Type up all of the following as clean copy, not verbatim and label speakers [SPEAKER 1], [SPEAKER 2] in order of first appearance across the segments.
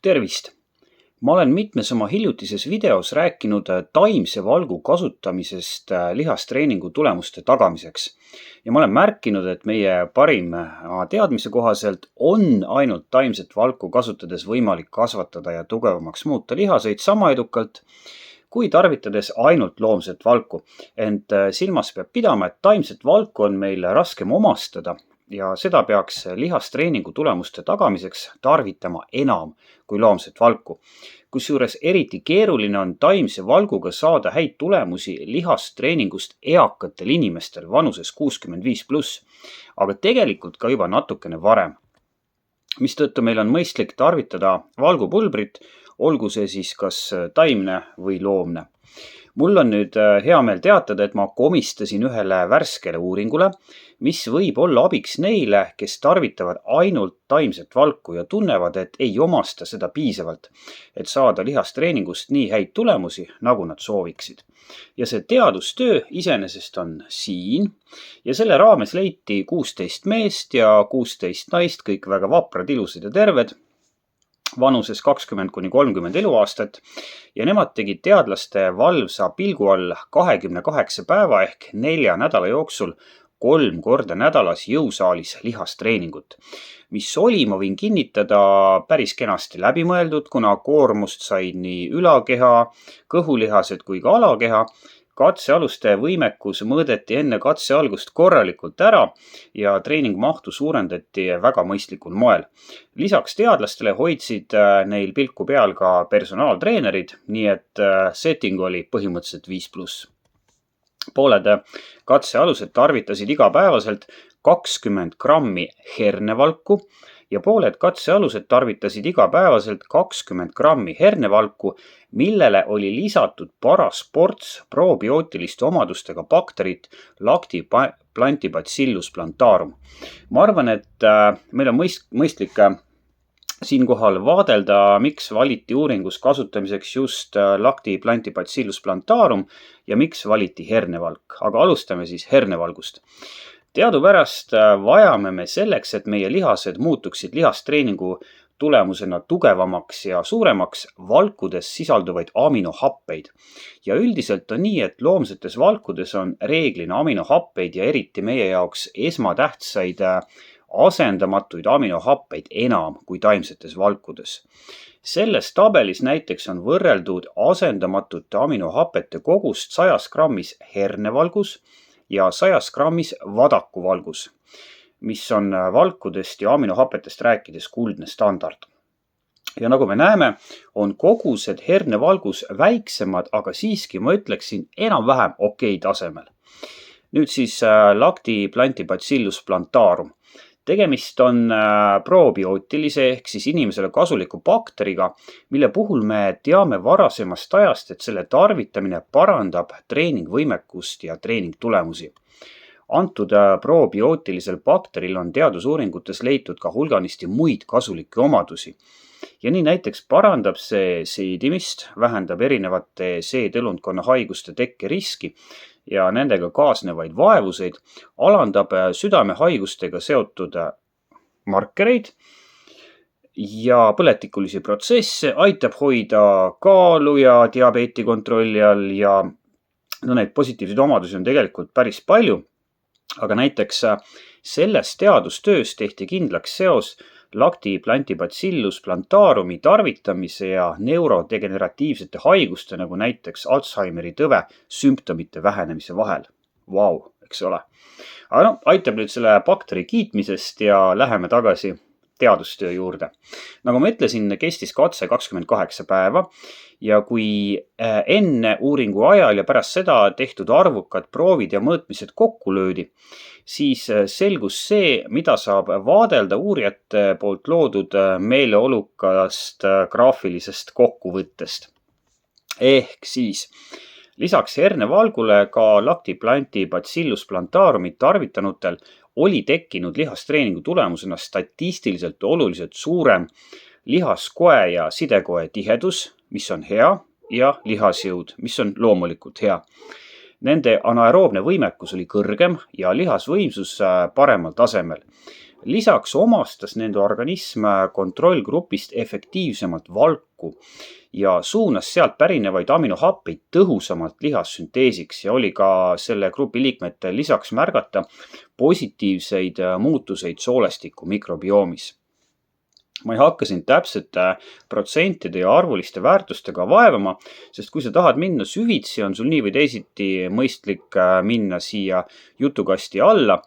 [SPEAKER 1] Tervist! Ma olen mitmes oma hiljutises videos rääkinud taimse valgu kasutamisest lihastreeningu tulemuste tagamiseks. Ja ma olen märkinud, et meie parima teadmise kohaselt on ainult taimset valku kasutades võimalik kasvatada ja tugevamaks muuta lihaseid sama edukalt, kui tarvitades ainult loomset valku. Ent silmas peab pidama, et taimset valku on meil raskem omastada ja seda peaks lihastreeningu tulemuste tagamiseks tarvitama enam kui loomset valku. Kusjuures eriti keeruline on taimse valguga saada häid tulemusi lihastreeningust eakatel inimestel vanuses 65+, aga tegelikult ka juba natukene varem. Mistõttu meil on mõistlik tarvitada valgupulbrit, olgu see siis kas taimne või loomne. Mul on nüüd hea meel teatada, et ma komistasin ühele värskele uuringule, mis võib olla abiks neile, kes tarvitavad ainult taimset valku ja tunnevad, et ei omasta seda piisavalt, et saada lihastreeningust nii häid tulemusi, nagu nad sooviksid. Ja see teadustöö iseenesest on siin ja selle raames leiti 16 meest ja 16 naist, kõik väga vaprad, ilusad ja terved, vanuses 20–30 eluaastat ja nemad tegid teadlaste valvsa pilgu all 28 päeva ehk 4 nädala jooksul 3 korda nädalas jõusaalis lihastreeningut, mis oli, ma võin kinnitada, päris kenasti läbimõeldud, kuna koormust said nii ülakeha, kõhulihased kui ka alakeha. Katsealuste võimekus mõõdeti enne katse algust korralikult ära ja treeningmahtu suurendati väga mõistlikul moel. Lisaks teadlastele hoidsid neil pilku peal ka personaaltreenerid, nii et setting oli põhimõtteliselt 5+. Pooled katsealused tarvitasid igapäevaselt 20 grammi hernevalku ja pooled katsealused tarvitasid igapäevaselt 20 grammi hernevalku, millele oli lisatud paras ports probiootiliste omadustega bakterit Lactobacillus plantarum. Ma arvan, et meil on mõistlik siinkohal vaadelda, miks valiti uuringus kasutamiseks just Lactobacillus plantarum ja miks valiti hernevalk. Aga alustame siis hernevalgust. Teadupärast vajame me selleks, et meie lihased muutuksid lihastreeningu tulemusena tugevamaks ja suuremaks valkudes sisalduvaid aminohappeid. Ja üldiselt on nii, et loomsetes valkudes on reeglina aminohappeid ja eriti meie jaoks esmatähtsaid asendamatuid aminohappeid enam kui taimsetes valkudes. Selles tabelis näiteks on võrreldud asendamatute aminohapete kogust 100 grammis hernevalgus ja 100 grammis vadakuvalgus, mis on valkudest ja aminohapetest rääkides kuldne standard. Ja nagu me näeme, on kogused hernevalgus väiksemad, aga siiski ma ütleksin enam-vähem okei tasemel. Nüüd siis Lactobacillus plantarum. Tegemist on probiootilise ehk siis inimesele kasuliku bakteriga, mille puhul me teame varasemast ajast, et selle tarvitamine parandab treeningvõimekust ja treeningtulemusi. Antud probiootilisel bakteril on teadusuuringutes leitud ka hulganisti muid kasulikke omadusi. Ja nii näiteks parandab see seedimist, vähendab erinevate seedelundkonna haiguste tekke riski ja nendega kaasnevaid vaevuseid, alandab südamehaigustega seotud markereid ja põletikulisi protsesse, aitab hoida kaalu ja diabeeti kontrolli all ja neid positiivseid omadusi on tegelikult päris palju. Aga näiteks selles teadustöös tehti kindlaks seos Lactobacillus plantarumi tarvitamise ja neurodegeneratiivsete haiguste, nagu näiteks Alzheimeri tõve sümptomite vähenemise vahel. Vau, eks ole. Aga aitab nüüd selle bakteri kiitmisest ja läheme tagasi teadustöö juurde. Nagu ma ütlesin, kestis katse 28 päeva ja kui enne uuringu ajal ja pärast seda tehtud arvukad proovid ja mõõtmised kokku löödi, siis selgus see, mida saab vaadelda uurijate poolt loodud meeleolukast graafilisest kokkuvõttest. Ehk siis lisaks hernevalgule ka Lactobacillus plantarumit tarvitanutel oli tekkinud lihastreeningu tulemusena statistiliselt oluliselt suurem lihaskoe ja sidekoe tihedus, mis on hea, ja lihasjõud, mis on loomulikult hea. Nende anaeroobne võimekus oli kõrgem ja lihasvõimsus paremal tasemel. Lisaks omastas nende organism kontrollgrupist efektiivsemalt valku ja suunas sealt pärinevaid aminohappeid tõhusamalt lihassünteesiks ja oli ka selle grupi liikmetel lisaks märgata positiivseid muutuseid soolestiku mikrobiomis. Ma ei hakka siin täpsete protsentide ja arvuliste väärtustega vaevama, sest kui sa tahad minna süvitsi, on sul nii või teisiti mõistlik minna siia jutukasti alla,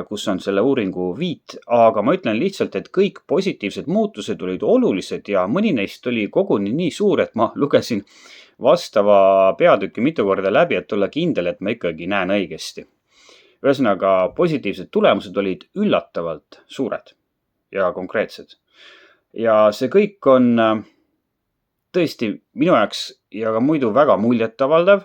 [SPEAKER 1] kus on selle uuringu viit, aga ma ütlen lihtsalt, et kõik positiivsed muutused olid olulised ja mõni neist oli koguni nii suur, et ma lugesin vastava peatüki mitu korda läbi, et olla kindel, et ma ikkagi näen õigesti. Ühesõnaga, positiivsed tulemused olid üllatavalt suured ja konkreetsed. Ja see kõik on tõesti minu jaoks ja ka muidu väga muljetavaldav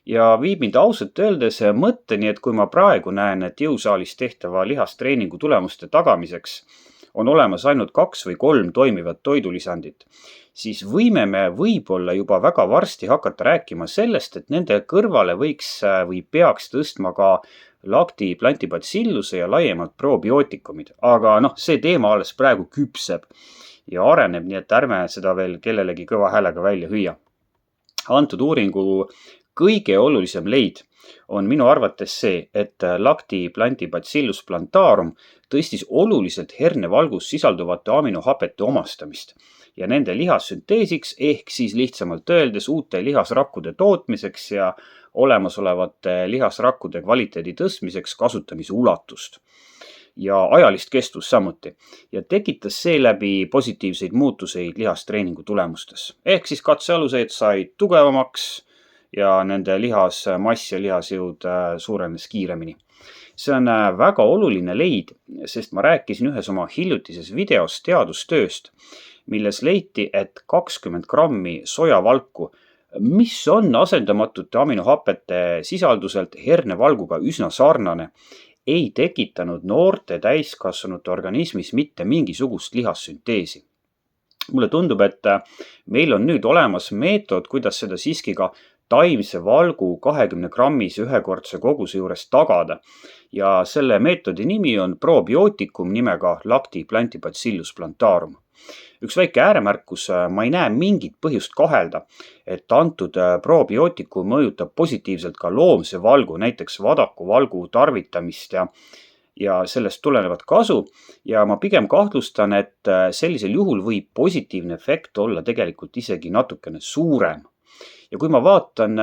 [SPEAKER 1] ja viib mind ausalt öeldes mõtteni, et kui ma praegu näen, et jõusaalis tehtava lihastreeningu tulemuste tagamiseks on olemas ainult 2 või 3 toimivat toidulisandit, siis võime me võib-olla juba väga varsti hakata rääkima sellest, et nende kõrvale võiks või peaks tõstma ka lakti plantibacilluse ja laiemalt probiootikumid. Aga see teema alles praegu küpseb ja areneb, nii et ärme seda veel kellelegi kõva häälega välja hüüa. Antud uuringu kõige olulisem leid on minu arvates see, et lakti plantibacillus plantarum tõstis oluliselt hernevalgus sisalduvate aminohapete omastamist ja nende lihassünteesiks ehk siis lihtsamalt öeldes uute lihasrakkude tootmiseks ja olemasolevate lihasrakkude kvaliteedi tõstmiseks kasutamise ulatust ja ajalist kestvust samuti ja tekitas seeläbi positiivseid muutuseid lihastreeningu tulemustes. Ehk siis katsealused said tugevamaks ja nende lihasmass ja lihasjõud suurenes kiiremini. See on väga oluline leid, sest ma rääkisin ühes oma hiljutises videos teadustööst, milles leiti, et 20 grammi sojavalku, mis on asendamatute aminohapete sisalduselt hernevalguga üsna sarnane, ei tekitanud noorte täiskasvanute organismis mitte mingisugust lihassünteesi. Mulle tundub, et meil on nüüd olemas meetod, kuidas seda siiski ka taimse valgu 20 grammise ühekordse koguse juures tagada ja selle meetodi nimi on probiootikum nimega lakti plantibacillus plantarum. Üks väike ääremärkus, ma ei näe mingit põhjust kahelda, et antud probiootikum mõjutab positiivselt ka loomse valgu, näiteks vadaku valgu tarvitamist ja sellest tulenevat kasu ja ma pigem kahtlustan, et sellisel juhul võib positiivne efekt olla tegelikult isegi natukene suurem. Ja kui ma vaatan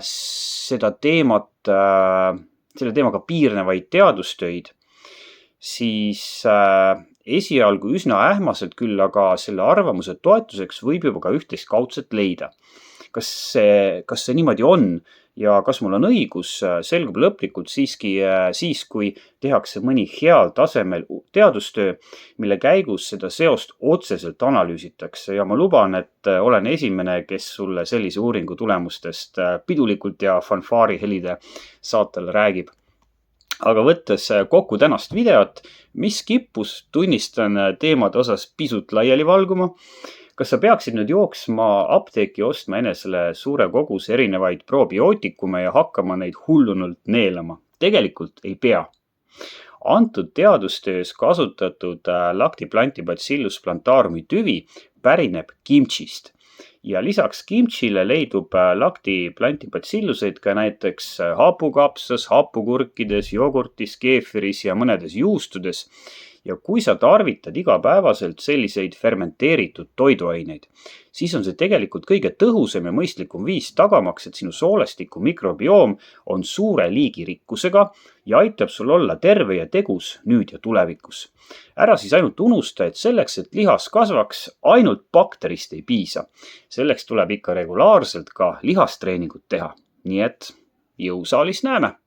[SPEAKER 1] selle teemaga piirnevaid teadustöid, siis esialgu üsna ähmaselt küll, aga selle arvamuse toetuseks võib juba ka üht-teist kaudselt leida. Kas see niimoodi on ja kas mul on õigus, selgub lõplikult siiski siis, kui tehakse mõni heal tasemel teadustöö, mille käigus seda seost otseselt analüüsitakse ja ma luban, et olen esimene, kes sulle sellise uuringu tulemustest pidulikult ja fanfaari helide saatel räägib. Aga võttes kokku tänast videot, mis kippus, tunnistan teemade osas pisut laiali valguma. Kas sa peaksid nüüd jooksma apteeki ostma enesele suure koguse erinevaid probiootikume ja hakkama neid hullunult neelama? Tegelikult ei pea. Antud teadustöös kasutatud lakti plantibacillus plantarumi tüvi pärineb kimchist. Ja lisaks kimchile leidub lakti plantibacilluseid ka näiteks hapukapsas, hapukurkides, jogurtis, keefiris ja mõnedes juustudes. Ja kui sa tarvitad igapäevaselt selliseid fermenteeritud toiduaineid, siis on see tegelikult kõige tõhusam ja mõistlikum viis tagamaks, et sinu soolestiku mikrobioom on suure liigirikkusega ja aitab sul olla terve ja tegus nüüd ja tulevikus. Ära siis ainult unusta, et selleks, et lihas kasvaks, ainult bakterist ei piisa. Selleks tuleb ikka regulaarselt ka lihastreeningut teha. Nii et jõusaalis näeme!